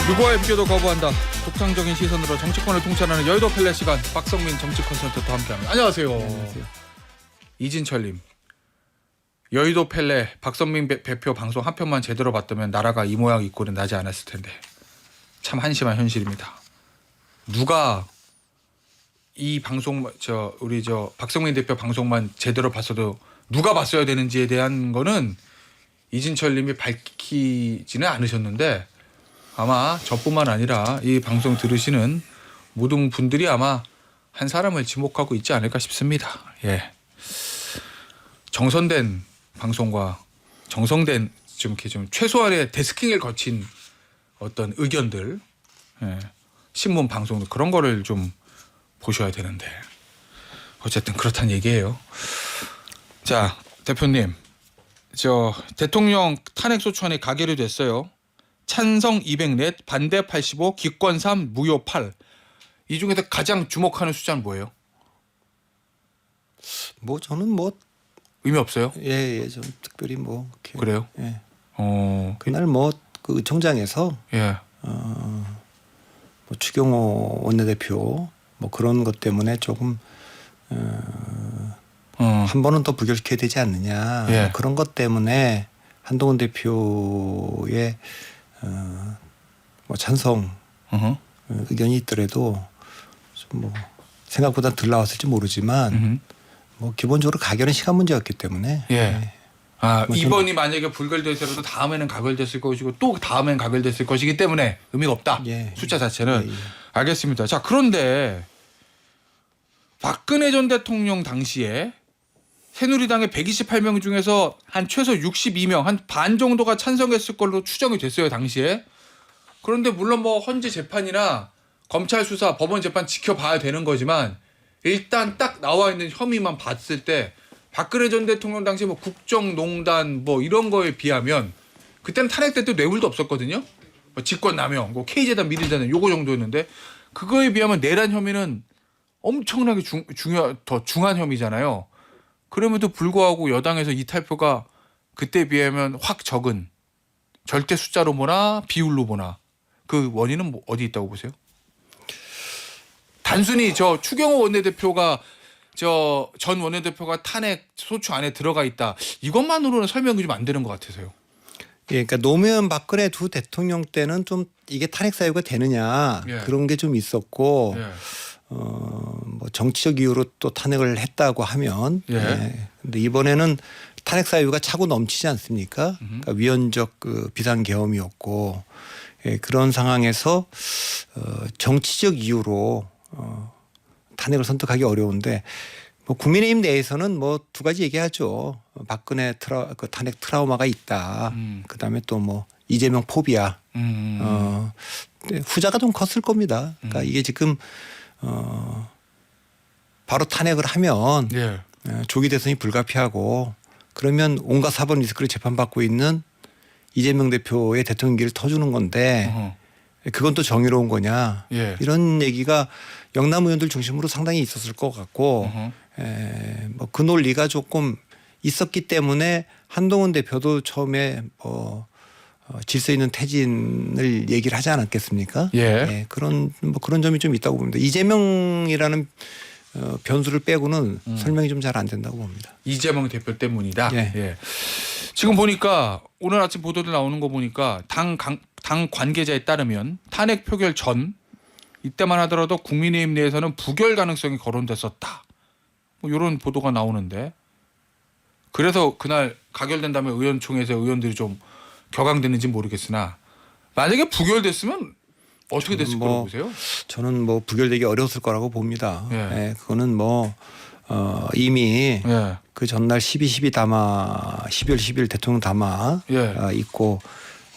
누구와의 비교도 거부한다. 독창적인 시선으로 정치권을 통찰하는 여의도 펠레 시간, 박성민 정치 컨설턴트와 함께합니다. 안녕하세요. 안녕하세요. 이진철님, 여의도 펠레 박성민 대표 방송 한 편만 제대로 봤다면 나라가 이 모양 이 꼴은 나지 않았을 텐데 참 한심한 현실입니다. 누가 이 방송 우리 박성민 대표 방송만 제대로 봤어도 누가 봤어야 되는지에 대한 거는 이진철님이 밝히지는 않으셨는데 아마 저뿐만 아니라 이 방송 들으시는 모든 분들이 아마 한 사람을 지목하고 있지 않을까 싶습니다. 예. 정선된 방송과 정성된 좀 이렇게 좀 최소한의 데스킹을 거친 어떤 의견들, 예. 신문 방송도 그런 거를 좀 보셔야 되는데 어쨌든 그렇다는 얘기예요. 자, 대표님, 대통령 탄핵 소추안이 가결이 됐어요. 찬성 200넷, 반대 85, 기권 3, 무효 8. 이 중에서 가장 주목하는 숫자는 뭐예요? 뭐 저는 뭐 의미 없어요? 예, 좀 특별히 뭐 이렇게 그래요? 예. 어. 그날 뭐 그 청장에서 예. 뭐 추경호 원내대표 뭐 그런 것 때문에 조금 한 번은 더 부결시켜야 되지 않느냐. 예. 뭐 그런 것 때문에 한동훈 대표의 뭐 찬성 의견이 있더라도 좀 뭐 생각보다 덜 나왔을지 모르지만 뭐 기본적으로 가결은 시간 문제였기 때문에 예. 아, 뭐 이번이 만약에 불결되더라도 다음에는 가결됐을 것이고 또 다음엔 가결됐을 것이기 때문에 의미가 없다. 예. 숫자 자체는. 예. 알겠습니다. 자, 그런데 박근혜 전 대통령 당시에 새누리당의 128명 중에서 한 최소 62명, 한 반 정도가 찬성했을 걸로 추정이 됐어요, 당시에. 그런데 물론 뭐 헌재 재판이나 검찰 수사, 법원 재판 지켜봐야 되는 거지만 일단 딱 나와 있는 혐의만 봤을 때 박근혜 전 대통령 당시 뭐 국정농단 뭐 이런 거에 비하면 그때는 탄핵될 때 뇌물도 없었거든요. 뭐 직권남용, 뭐 K재단 미리재단 요거 정도였는데 그거에 비하면 내란 혐의는 엄청나게 더 중한 혐의잖아요. 그럼에도 불구하고 여당에서 이탈표가 그때에 비하면 확 적은, 절대 숫자로 보나 비율로 보나 그 원인은 뭐 어디 있다고 보세요? 단순히 추경호 원내대표가 전 원내대표가 탄핵 소추 안에 들어가 있다, 이것만으로는 설명이 좀 안 되는 것 같아서요. 예, 그러니까 노무현 박근혜 두 대통령 때는 좀 이게 탄핵 사유가 되느냐 예. 그런 게 좀 있었고 예. 뭐 정치적 이유로 또 탄핵을 했다고 하면 예. 예. 근데 이번에는 탄핵 사유가 차고 넘치지 않습니까? 그러니까 위헌적 그 비상계엄이었고 예, 그런 상황에서 정치적 이유로 탄핵을 선택하기 어려운데 뭐 국민의힘 내에서는 뭐 두 가지 얘기하죠. 박근혜 그 탄핵 트라우마가 있다. 그다음에 또 뭐 이재명 포비아. 후자가 좀 컸을 겁니다. 그러니까 이게 지금 바로 탄핵을 하면 예. 조기 대선이 불가피하고 그러면 온갖 사법 리스크를 재판받고 있는 이재명 대표의 대통령기를 터주는 건데 그건 또 정의로운 거냐. 예. 이런 얘기가 영남 의원들 중심으로 상당히 있었을 것 같고 뭐 그 논리가 조금 있었기 때문에 한동훈 대표도 처음에 뭐 질서 있는 퇴진을 얘기를 하지 않았겠습니까? 예. 예, 그런 점이 좀 있다고 봅니다. 이재명이라는 변수를 빼고는 설명이 좀 잘 안 된다고 봅니다. 이재명 대표 때문이다. 예. 예. 지금 보니까 오늘 아침 보도들 나오는 거 보니까 당 관계자에 따르면 탄핵 표결 전 이때만 하더라도 국민의힘 내에서는 부결 가능성이 거론됐었다. 뭐 이런 보도가 나오는데 그래서 그날 가결된 다음에 의원총회에서 의원들이 좀 격앙됐는지 모르겠으나 만약에 부결됐으면 어떻게 됐을 거라고 보세요? 저는 뭐 부결되기 어려웠을 거라고 봅니다. 예. 예, 그거는 뭐 이미 예. 그 전날 12 담화 12월 10일 대통령 담화 예. 있고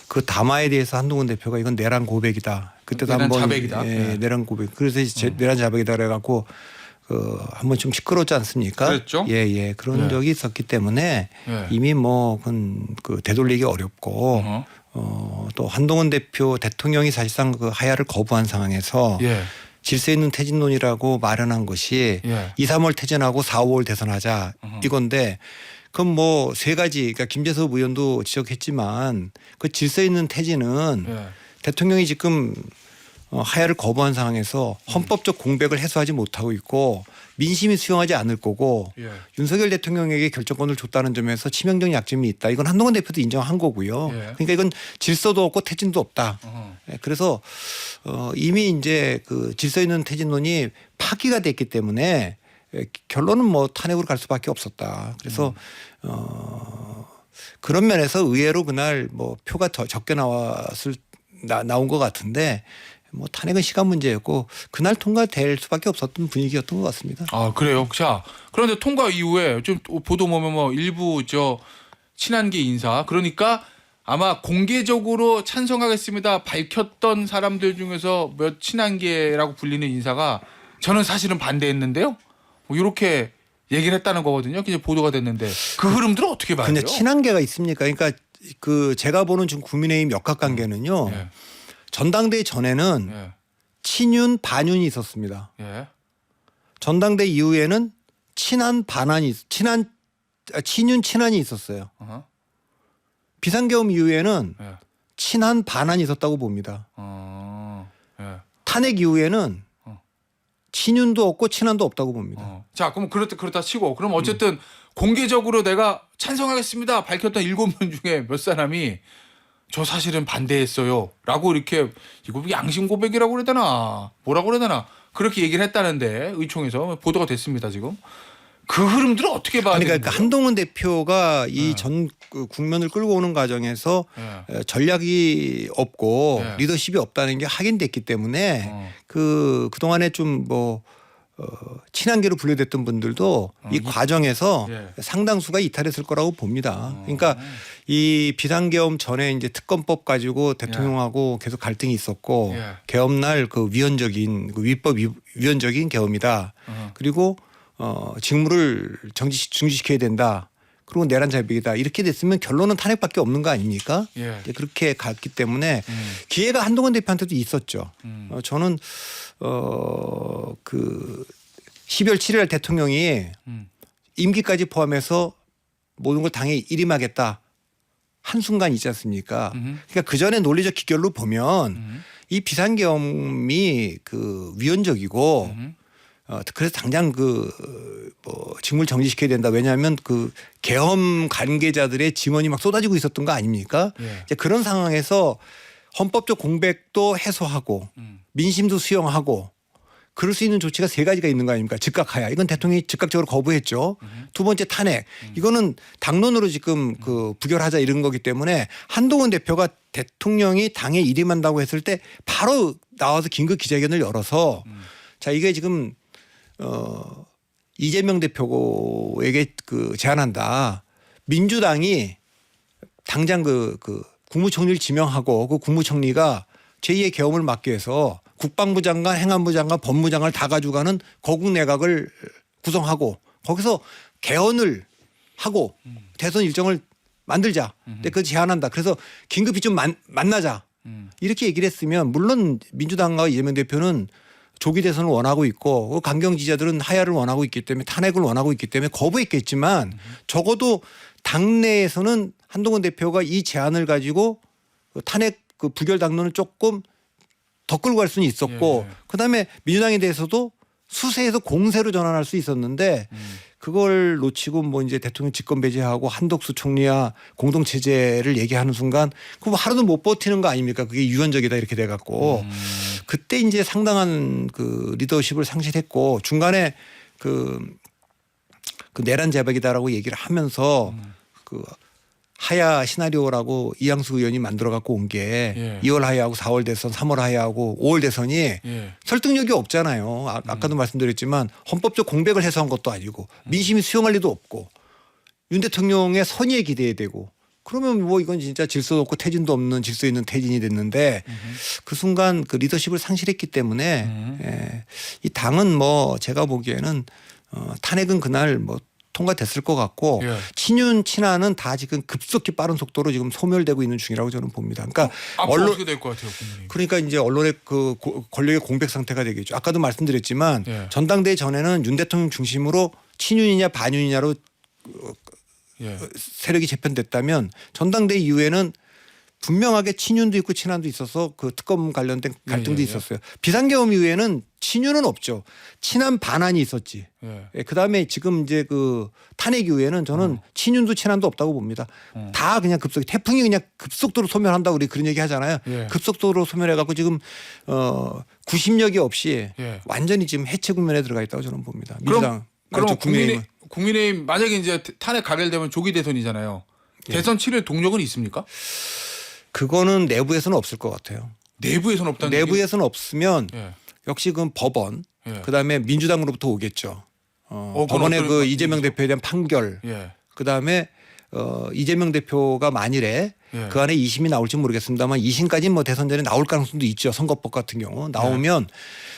그 담화에 대해서 한동훈 대표가 이건 내란 고백이다. 그때도 내란 한번 자백이다. 예. 내란 고백. 그래서 이제 내란 자백이다 그래갖고 한번 좀 시끄러웠지 않습니까? 그랬죠. 예. 그런 예. 적이 있었기 때문에 예. 이미 뭐 그 되돌리기 어렵고 또 한동훈 대표 대통령이 사실상 그 하야를 거부한 상황에서 예. 질서 있는 퇴진론이라고 마련한 것이 예. 2, 3월 퇴진하고 4, 5월 대선하자 이건데 그럼 뭐 세 가지 그러니까 김재섭 의원도 지적했지만 그 질서 있는 퇴진은 예. 대통령이 지금 하야를 거부한 상황에서 헌법적 공백을 해소하지 못하고 있고 민심이 수용하지 않을 거고 예. 윤석열 대통령에게 결정권을 줬다는 점에서 치명적 약점이 있다. 이건 한동훈 대표도 인정한 거고요. 예. 그러니까 이건 질서도 없고 퇴진도 없다. 어허. 그래서 이미 이제 그 질서 있는 퇴진론이 파기가 됐기 때문에 결론은 뭐 탄핵으로 갈 수밖에 없었다. 그래서 그런 면에서 의외로 그날 뭐 표가 더 적게 나온 것 같은데 뭐 탄핵은 시간 문제였고 그날 통과될 수밖에 없었던 분위기였던 것 같습니다. 아 그래요. 자 그런데 통과 이후에 좀 보도 보면 뭐 일부 저 친한계 인사 그러니까 아마 공개적으로 찬성하겠습니다 밝혔던 사람들 중에서 몇 친한계라고 불리는 인사가 저는 사실은 반대했는데요. 뭐 이렇게 얘기를 했다는 거거든요. 이제 보도가 됐는데 그 흐름들은 어떻게 봐요? 그냥 친한계가 있습니까? 그러니까 그 제가 보는 지금 국민의힘 역학관계는요. 예. 전당대회 전에는 예. 친윤 반윤이 있었습니다. 예. 전당대 이후에는 친윤 친한이 있었어요. 어허. 비상계엄 이후에는 예. 친한 반한이 있었다고 봅니다. 예. 탄핵 이후에는 어. 친윤도 없고 친한도 없다고 봅니다. 자, 그럼 그렇다 치고 그럼 어쨌든 공개적으로 내가 찬성하겠습니다 밝혔던 7명 중에 몇 사람이 저 사실은 반대했어요라고 이렇게 이거 양심 고백이라고 그래야 되나 뭐라고 그래야 되나 그렇게 얘기를 했다는데 의총에서 보도가 됐습니다 지금 그 흐름들은 어떻게 봐야 되는 그러니까 거예요? 한동훈 대표가 이 네. 전 국면을 끌고 오는 과정에서 예. 전략이 없고 네. 리더십이 없다는 게 확인됐기 때문에 그동안에 좀 뭐 친한계로 분류됐던 분들도 이 과정에서 예. 상당수가 이탈했을 거라고 봅니다. 그러니까 이 비상계엄 전에 이제 특검법 가지고 대통령하고 계속 갈등이 있었고 예. 계엄날 그 위헌적인 그 위법 위헌적인 계엄이다. 그리고 직무를 중지시켜야 된다. 그리고 내란 자백이다. 이렇게 됐으면 결론은 탄핵밖에 없는 거 아닙니까? 예. 이제 그렇게 갔기 때문에 기회가 한동훈 대표한테도 있었죠. 저는 그 12월 7일 대통령이 임기까지 포함해서 모든 걸 당에 일임하겠다 한 순간 있지 않습니까? 그러니까 그 전에 논리적 기결로 보면 이 비상계엄이 그 위헌적이고 그래서 당장 뭐 직무를 정지시켜야 된다. 왜냐하면 그 계엄 관계자들의 증언이 막 쏟아지고 있었던 거 아닙니까? 예. 이제 그런 상황에서 헌법적 공백도 해소하고 민심도 수용하고 그럴 수 있는 조치가 세 가지가 있는 거 아닙니까? 즉각하야. 이건 대통령이 즉각적으로 거부했죠. 두 번째 탄핵. 이거는 당론으로 지금 그 부결하자 이런 거기 때문에 한동훈 대표가 대통령이 당에 일임한다고 했을 때 바로 나와서 긴급 기자회견을 열어서 자 이게 지금 이재명 대표에게 그 제안한다. 민주당이 당장 그 국무총리를 지명하고 그 국무총리가 제2의 계엄을 막기 위해서 국방부 장관, 행안부 장관, 법무장관을 다 가져가는 거국 내각을 구성하고 거기서 개헌을 하고 대선 일정을 만들자. 근데 그걸 제안한다. 그래서 긴급히 좀 만나자. 이렇게 얘기를 했으면 물론 민주당과 이재명 대표는 조기 대선을 원하고 있고 강경 지지자들은 하야를 원하고 있기 때문에 탄핵을 원하고 있기 때문에 거부했겠지만 적어도 당내에서는 한동훈 대표가 이 제안을 가지고 탄핵 그 부결 당론을 조금 더 끌고 갈 수는 있었고 그다음에 민주당에 대해서도 수세에서 공세로 전환할 수 있었는데 그걸 놓치고 뭐 이제 대통령 직권 배제하고 한덕수 총리와 공동체제를 얘기하는 순간 그거 뭐 하루도 못 버티는 거 아닙니까? 그게 유연적이다 이렇게 돼 갖고 그때 이제 상당한 그 리더십을 상실했고 중간에 그 내란 자백이다라고 얘기를 하면서 그 하야 시나리오라고 이양수 의원이 만들어 갖고 온 게 2월 하야하고 4월 대선, 3월 하야하고 5월 대선이 설득력이 없잖아요. 아까도 말씀드렸지만 헌법적 공백을 해소한 것도 아니고 민심이 수용할 리도 없고 윤 대통령의 선의에 기대야 되고 그러면 뭐 이건 진짜 질서도 없고 태진도 없는 질서 있는 태진이 됐는데 그 순간 그 리더십을 상실했기 때문에 이 당은 뭐 제가 보기에는 탄핵은 그날 뭐 통과됐을 것 같고 예. 친윤 친한은 다 지금 급속히 빠른 속도로 지금 소멸되고 있는 중이라고 저는 봅니다. 그러니까 앞으로 어떻게 될 것 같아요, 국민이? 그러니까 이제 언론의 그 권력의 공백 상태가 되겠죠. 아까도 말씀드렸지만 예. 전당대회 전에는 윤 대통령 중심으로 친윤이냐 반윤이냐로 예. 세력이 재편됐다면 전당대회 이후에는 분명하게 친윤도 있고 친한도 있어서 그 특검 관련된 갈등도 예. 있었어요. 비상계엄 이후에는 친윤은 없죠. 친한 반한이 있었지. 예. 그다음에 지금 이제 그 탄핵 이후에는 저는 친윤도 친한도 없다고 봅니다. 다 그냥 급속히 태풍이 그냥 급속도로 소멸한다고 우리 그런 얘기 하잖아요. 예. 급속도로 소멸해 갖고 지금 구심력이 없이 예. 완전히 지금 해체 국면에 들어가 있다고 저는 봅니다. 그럼 민주당 국민의힘 만약에 이제 탄핵 가결되면 조기 대선이잖아요. 예. 대선 치를 동력은 있습니까? 그거는 내부에서는 없을 것 같아요. 내부에서는 없다는 내부에서는 없으면 얘기? 예. 역시 그 법원 예. 그다음에 민주당으로부터 오겠죠. 그건 법원의 어떤 그 말씀이시죠? 이재명 대표에 대한 판결 예. 그다음에 이재명 대표가 만일에 예. 그 안에 2심이 나올지 모르겠습니다만 2심까지 뭐 대선 전에 나올 가능성도 있죠. 선거법 같은 경우 나오면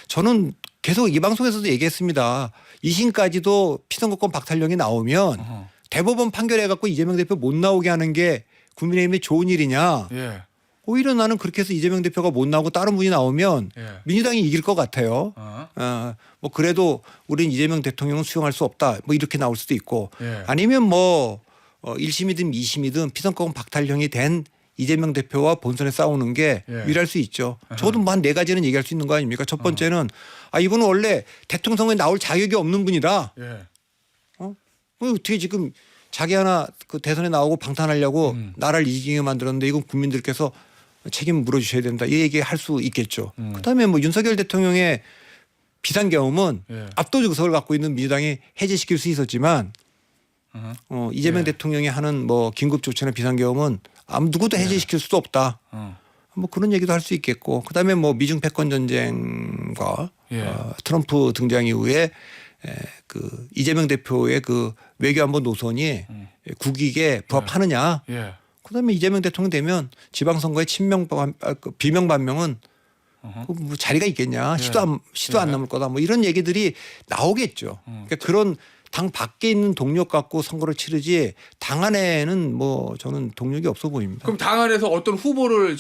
저는 계속 이 방송에서도 얘기했습니다. 2심까지도 피선거권 박탈령이 나오면 어허. 대법원 판결해 갖고 이재명 대표 못 나오게 하는 게 국민의힘의 좋은 일이냐. 예. 오히려 나는 그렇게 해서 이재명 대표가 못 나오고 다른 분이 나오면 예. 민주당이 이길 것 같아요. 어. 뭐 그래도 우리는 이재명 대통령은 수용할 수 없다. 뭐 이렇게 나올 수도 있고 예. 아니면 뭐 1심이든 2심이든 피선거권 박탈령이 된 이재명 대표와 본선에 싸우는 게 예. 유리할 수 있죠. 저도 뭐 한 네 가지는 얘기할 수 있는 거 아닙니까? 첫 번째는 이분은 원래 대통령 선거에 나올 자격이 없는 분이다. 예. 어떻게 지금 자기 하나 그 대선에 나오고 방탄하려고 나라를 이기게 만들었는데 이건 국민들께서 책임 물어주셔야 된다. 이 얘기 할 수 있겠죠. 그다음에 뭐 윤석열 대통령의 비상계엄은 예. 압도적 의석을 갖고 있는 민주당이 해제시킬 수 있었지만 이재명 예. 대통령이 하는 뭐 긴급 조치나 비상계엄은 아무 누구도 해제시킬 수도 없다. 뭐 그런 얘기도 할 수 있겠고 그다음에 뭐 미중 패권 전쟁과 예. 트럼프 등장 이후에 그 이재명 대표의 그 외교안보 노선이 국익에 부합하느냐. 예. 그다음에 이재명 대통령 되면 지방선거에 비명 반명은 뭐 자리가 있겠냐. 예. 시도 안 남을 거다. 뭐 이런 얘기들이 나오겠죠. 그러니까 그런 당 밖에 있는 동력 갖고 선거를 치르지 당 안에는 뭐 저는 동력이 없어 보입니다. 그럼 당 안에서 어떤 후보를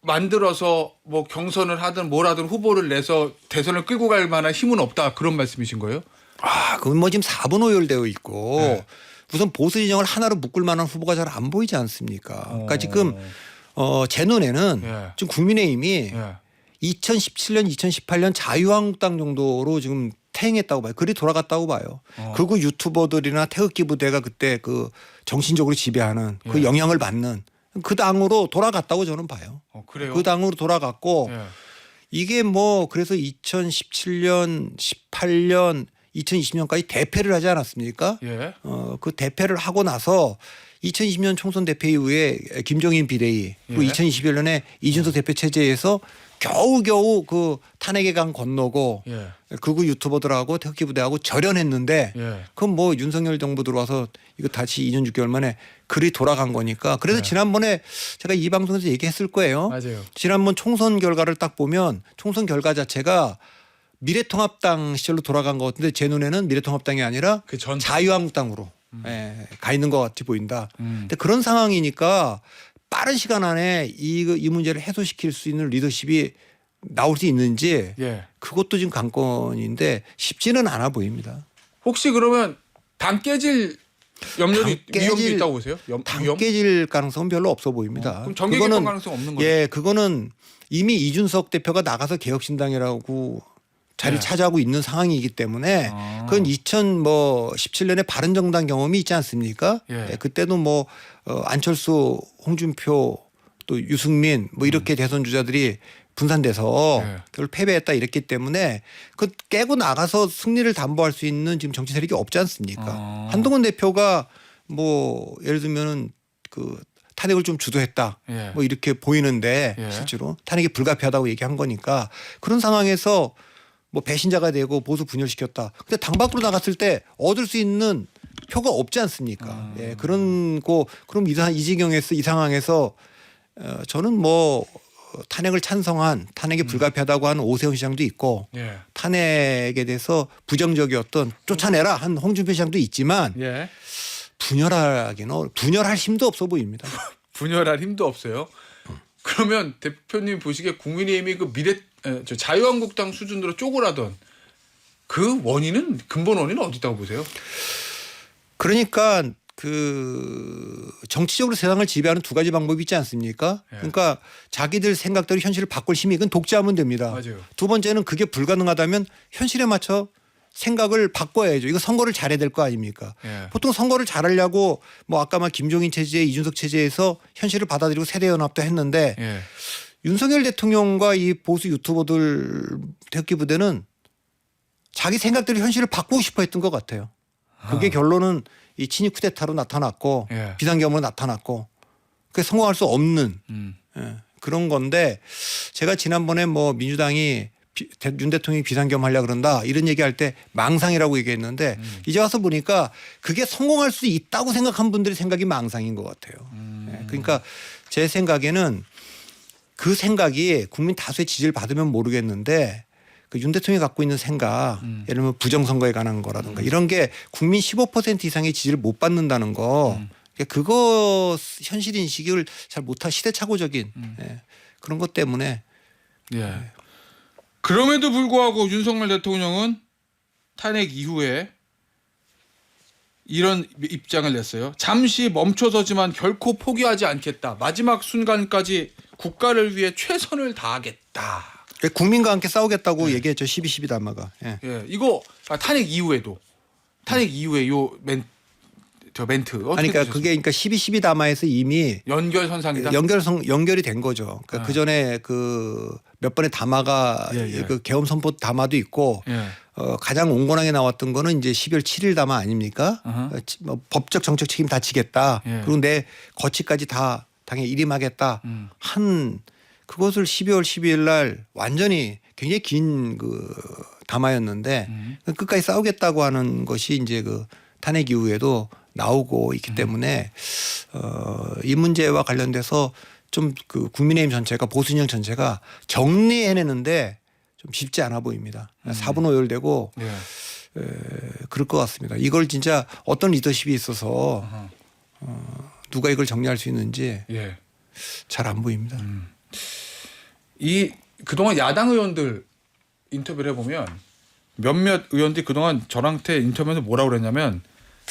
만들어서 뭐 경선을 하든 뭘 하든 후보를 내서 대선을 끌고 갈 만한 힘은 없다 그런 말씀이신 거예요? 그건 뭐 지금 4분 오열되어 있고 네. 우선 보수 진영을 하나로 묶을 만한 후보가 잘 안 보이지 않습니까? 그러니까 지금 제 눈에는 예. 지금 국민의힘이 예. 2017년, 2018년 자유한국당 정도로 지금 퇴행했다고 봐요. 그리 돌아갔다고 봐요. 그리고 유튜버들이나 태극기 부대가 그때 그 정신적으로 지배하는 그 예. 영향을 받는 그 당으로 돌아갔다고 저는 봐요. 그래요? 그 당으로 돌아갔고 예. 이게 뭐 그래서 2017년, 18년, 2020년까지 대패를 하지 않았습니까? 예. 그 대패를 하고 나서 2020년 총선 대패 이후에 김종인 비대위 그리고 예. 2021년에 이준석 대표 체제에서 겨우겨우 그 탄핵의 강 건너고 예. 극우 유튜버들하고 태극기 부대하고 절연했는데 예. 그건 뭐 윤석열 정부 들어와서 이거 다시 2년 6개월 만에 글이 돌아간 거니까 그래서 네. 지난번에 제가 이 방송에서 얘기했을 거예요. 맞아요. 지난번 총선 결과를 딱 보면 총선 결과 자체가 미래통합당 시절로 돌아간 것 같은데 제 눈에는 미래통합당이 아니라 그 전. 자유한국당으로 가 있는 것 같이 보인다. 근데 그런 상황이니까 빠른 시간 안에 이 문제를 해소시킬 수 있는 리더십이 나올 수 있는지 예. 그것도 지금 관건인데 쉽지는 않아 보입니다. 혹시 그러면 당 깨질 위험도 있다고 보세요? 당 깨질 가능성은 별로 없어 보입니다. 그럼 정계 개편 가능성 없는 거예요? 예, 그거는 이미 이준석 대표가 나가서 개혁신당이라고 자리 네. 차지하고 있는 상황이기 때문에 그건 2017년에 바른정당 경험이 있지 않습니까? 예. 예, 그때도 뭐 안철수, 홍준표 또 유승민 뭐 이렇게 대선 주자들이 분산돼서 예. 결국 패배했다 이랬기 때문에 그 깨고 나가서 승리를 담보할 수 있는 지금 정치 세력이 없지 않습니까? 한동훈 대표가 뭐 예를 들면은 그 탄핵을 좀 주도했다. 예. 뭐 이렇게 보이는데 예. 실제로 탄핵이 불가피하다고 얘기한 거니까 그런 상황에서 뭐 배신자가 되고 보수 분열시켰다. 근데 당 밖으로 나갔을 때 얻을 수 있는 표가 없지 않습니까? 예, 그런 거 그럼 이 상황에서 저는 뭐 탄핵을 찬성한 탄핵이 불가피하다고 하는 오세훈 시장도 있고 예. 탄핵에 대해서 부정적이었던 쫓아내라 한 홍준표 시장도 있지만 예. 분열할 힘도 없어 보입니다. 분열할 힘도 없어요. 그러면 대표님 보시기에 국민의힘이 그 자유한국당 수준으로 쪼그라던 그 원인은 근본 원인은 어디다고 보세요? 그러니까 그 정치적으로 세상을 지배하는 두 가지 방법이 있지 않습니까? 예. 그러니까 자기들 생각대로 현실을 바꿀 힘이 이건 독재하면 됩니다. 맞아요. 두 번째는 그게 불가능하다면 현실에 맞춰 생각을 바꿔야죠. 이거 선거를 잘해야 될 거 아닙니까? 예. 보통 선거를 잘하려고 뭐 아까 말 김종인 체제, 이준석 체제에서 현실을 받아들이고 세대연합도 했는데 예. 윤석열 대통령과 이 보수 유튜버들 태극기 부대는 자기 생각대로 현실을 바꾸고 싶어 했던 것 같아요. 그게 결론은 이 친이 쿠데타로 나타났고 예. 비상경으로 나타났고 그게 성공할 수 없는 음. 그런 건데 제가 지난번에 뭐 민주당이 윤 대통령이 비상겸하려고 그런다 이런 얘기할 때 망상이라고 얘기했는데 이제 와서 보니까 그게 성공할 수 있다고 생각한 분들의 생각이 망상인 것 같아요. 그러니까 제 생각에는 그 생각이 국민 다수의 지지를 받으면 모르겠는데 그 윤 대통령이 갖고 있는 생각 예를 들면 부정선거에 관한 거라든가 이런 게 국민 15% 이상의 지지를 못 받는다는 거 그거 현실 인식을 잘 못한 시대착오적인 그런 것 때문에 예. 그럼에도 불구하고 윤석열 대통령은 탄핵 이후에 이런 입장을 냈어요. 잠시 멈춰서지만 결코 포기하지 않겠다. 마지막 순간까지 국가를 위해 최선을 다하겠다. 국민과 함께 싸우겠다고 얘기했죠. 12.12 담화가. 예. 예, 이거 탄핵 이후에도 탄핵 이후에 요 멘트 어떻게 그러니까 보셨어요? 그게 그러니까 12.12 담화에서 이미 연결선상이다. 연결이 된 거죠. 그러니까 그 전에 그 몇 번의 담화가 그 계엄 선포 담화도 있고 예. 가장 온건하게 나왔던 거는 이제 12월 7일 담화 아닙니까? 뭐 법적 정책 책임 다 지겠다. 예. 그리고 내 거치까지 다 당에 일임하겠다. 한 그것을 12월 12일 날 완전히 굉장히 긴 그 담화였는데 끝까지 싸우겠다고 하는 것이 이제 그 탄핵 이후에도 나오고 있기 때문에 이 문제와 관련돼서 좀 그 국민의힘 전체가 보수진영 전체가 정리해내는데 좀 쉽지 않아 보입니다. 사분오열되고 예. 그럴 것 같습니다. 이걸 진짜 어떤 리더십이 있어서 누가 이걸 정리할 수 있는지 예. 잘 안 보입니다. 이 그동안 야당 의원들 인터뷰를 해보면 몇몇 의원들이 그동안 저한테 인터뷰에서 뭐라고 그랬냐면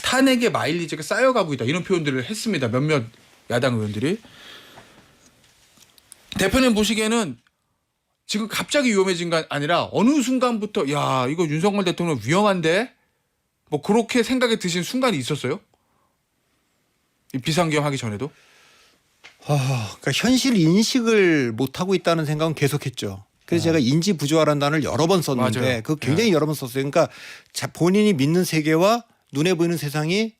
탄핵의 마일리지가 쌓여가고 있다 이런 표현들을 했습니다. 몇몇 야당 의원들이. 대표님 보시기에는 지금 갑자기 위험해진 게 아니라 어느 순간부터 야 이거 윤석열 대통령 위험한데 뭐 그렇게 생각이 드신 순간이 있었어요? 이 비상계엄 하기 전에도? 그러니까 현실 인식을 못 하고 있다는 생각은 계속했죠. 그래서 제가 인지 부조화라는 단어를 여러 번 썼는데 맞아요. 그거 굉장히 여러 번 썼어요. 그러니까 본인이 믿는 세계와 눈에 보이는 세상이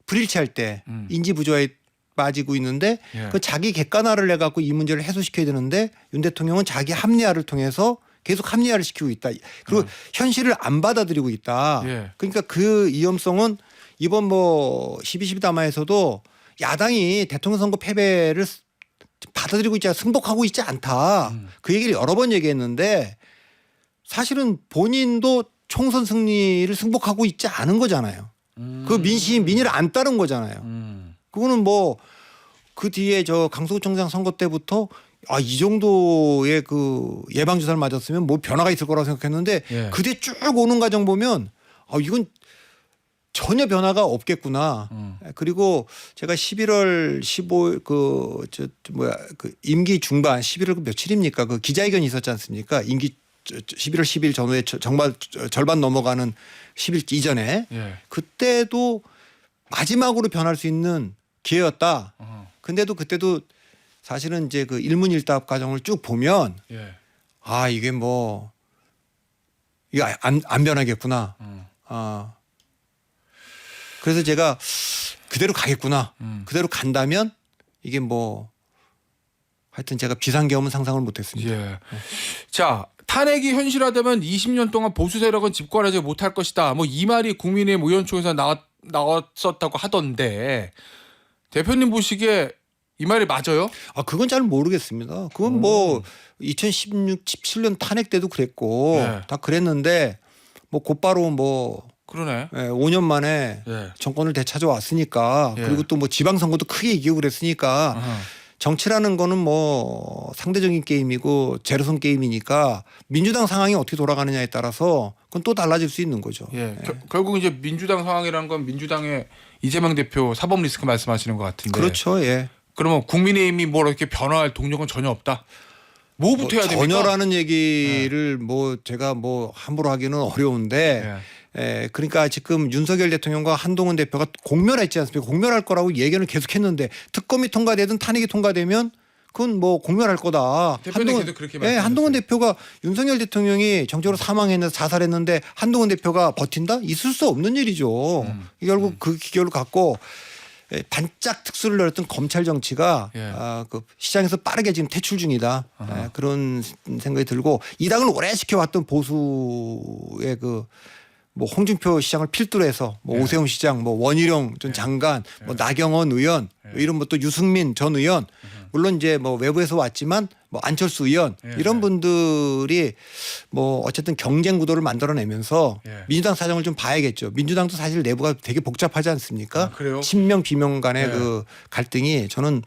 불일치할 때 인지 부조화에 빠지고 있는데 예. 그 자기 객관화를 내 갖고 이 문제를 해소시켜야 되는데 윤 대통령은 자기 합리화를 통해서 계속 합리화를 시키고 있다. 그리고 현실을 안 받아들이고 있다. 예. 그러니까 그 위험성은 이번 뭐 12.12 담화에서도 야당이 대통령 선거 패배를 받아들이고 있지 않 승복하고 있지 않다. 그 얘기를 여러 번 얘기했는데 사실은 본인도 총선 승리를 승복하고 있지 않은 거잖아요. 그 민의를 안 따른 거잖아요. 그거는 뭐 그 뒤에 저 강서구청장 선거 때부터 이 정도의 그 예방 주사를 맞았으면 뭐 변화가 있을 거라고 생각했는데 예. 그 뒤에 쭉 오는 과정 보면 이건 전혀 변화가 없겠구나. 그리고 제가 11월 15일 그 임기 중반 11월 그 며칠입니까? 그 기자회견이 있었지 않습니까? 임기 11월 10일 전후에 정말 절반 넘어가는 10일 이전에 예. 그때도 마지막으로 변할 수 있는 기회였다. 근데도 그때도 사실은 이제 그 일문일답 과정을 쭉 보면 예. 이게 뭐 이거 안 변하겠구나. 그래서 제가 그대로 가겠구나. 그대로 간다면 이게 뭐 하여튼 제가 비상계엄은 상상을 못했습니다. 예. 자 탄핵이 현실화되면 20년 동안 보수 세력은 집권하지 못할 것이다. 뭐 이 말이 국민의힘 의원총회에서 나왔었다고 하던데 대표님 보시기에 이 말이 맞아요? 아 그건 잘 모르겠습니다. 그건 뭐 2016, 17년 탄핵 때도 그랬고 네. 다 그랬는데 뭐 곧바로 뭐 그러네. 5년 만에 예. 정권을 되찾아왔으니까 예. 그리고 또 뭐 지방선거도 크게 이기고 그랬으니까 아하. 정치라는 거는 뭐 상대적인 게임이고 제로섬 게임이니까 민주당 상황이 어떻게 돌아가느냐에 따라서 그건 또 달라질 수 있는 거죠. 예. 결국 이제 민주당 상황이라는 건 민주당의 이재명 대표 사법 리스크 말씀하시는 것 같은데. 그렇죠. 예. 그러면 국민의힘이 뭘 이렇게 변화할 동력은 전혀 없다. 뭐부터 해야 됩니까? 전혀라는 얘기를 뭐 제가 뭐 함부로 하기는 어려운데 그러니까 지금 윤석열 대통령과 한동훈 대표가 공멸했지 않습니까? 공멸할 거라고 예견을 계속했는데 특검이 통과되든 탄핵이 통과되면 그건 뭐 공멸할 거다. 대표는 계속 그렇게 말씀하셨어요. 한동훈 대표가 윤석열 대통령이 정적으로 사망했는데 자살했는데 한동훈 대표가 버틴다? 있을 수 없는 일이죠. 결국 그 기결을 갖고 반짝 특수를 내렸던 검찰 정치가 그 시장에서 빠르게 지금 퇴출 중이다. 그런 생각이 들고 이 당을 오래 지켜왔던 보수의 그 뭐 홍준표 시장을 필두로 해서 뭐 오세훈 시장, 뭐 원희룡 전 장관, 뭐 나경원 의원, 이런 뭐 또 유승민 전 의원, 물론 이제 뭐 외부에서 왔지만 뭐 안철수 의원 이런 분들이 뭐 어쨌든 경쟁 구도를 만들어내면서 민주당 사정을 좀 봐야겠죠. 민주당도 사실 내부가 되게 복잡하지 않습니까? 아, 그래요? 친명 비명 간의 그 갈등이 저는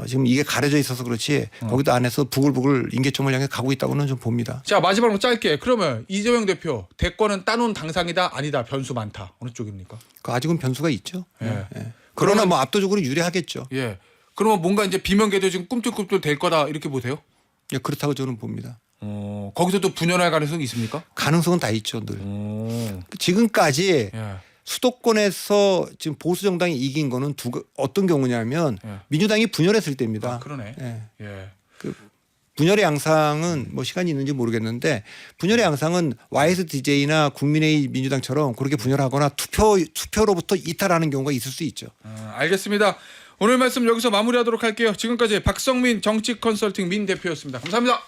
지금 이게 가려져 있어서 그렇지 거기도 안에서 부글부글 임계점을 향해 가고 있다고는 좀 봅니다. 자 마지막으로 짧게 그러면 이재명 대표 대권은 따놓은 당상이다 아니다 변수 많다 어느 쪽입니까? 그 아직은 변수가 있죠. 예. 그러나 뭐 압도적으로 유리하겠죠. 예. 그러면 뭔가 이제 비명계도 지금 꿈틀꿈틀 될 거다 이렇게 보세요? 예, 그렇다고 저는 봅니다. 거기서 또 분열할 가능성이 있습니까? 가능성은 다 있죠, 늘. 지금까지 예. 수도권에서 지금 보수 정당이 이긴 거는 어떤 경우냐면 민주당이 분열했을 때입니다. 아, 그러네. 예. 예. 그 분열의 양상은 뭐 시간이 있는지 모르겠는데 분열의 양상은 YSDJ나 국민의힘 민주당처럼 그렇게 분열하거나 투표로부터 이탈하는 경우가 있을 수 있죠. 알겠습니다. 오늘 말씀 여기서 마무리하도록 할게요. 지금까지 박성민 정치 컨설팅 민 대표였습니다. 감사합니다.